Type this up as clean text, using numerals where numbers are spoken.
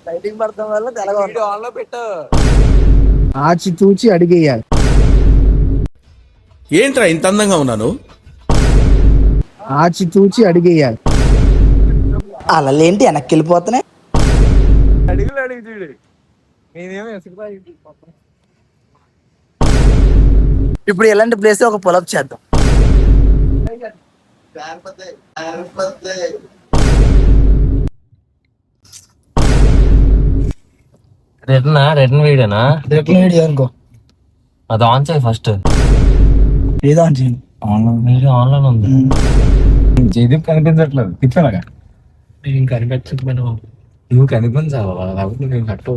Lighting పడటం వల్ల తెల్లగా ఆన్లో పెట్టు. ఆచి తూచి అడిగేయాలి. ఏంట్రా ఇంత అందంగా ఉన్నాను? ఆచి తూచి అడిగేయాలి. అలలేంటి వెనక్కి వెళ్ళిపోతున్నాయి. అడుగులు అడుగు చూడు. నేనేమో ఇసుకుతా. ఇప్పుడు ఎలాంటి ప్లేస్ ఒక పొలప్ చేద్దాం. రిటర్న్ వీడియోనా? రిటర్న్ వీడియో అనుకో. అది ఆన్ చేయి ఫస్ట్. ఏదో ఆన్ చేయండి. వీడియో ఆన్లైన్ ఉంది. జయదీప్ కనిపించట్లేదు. తిప్పానగా నేను కనిపించకపోయినా నువ్వు కనిపించావా? లేకపోతే నేను కట్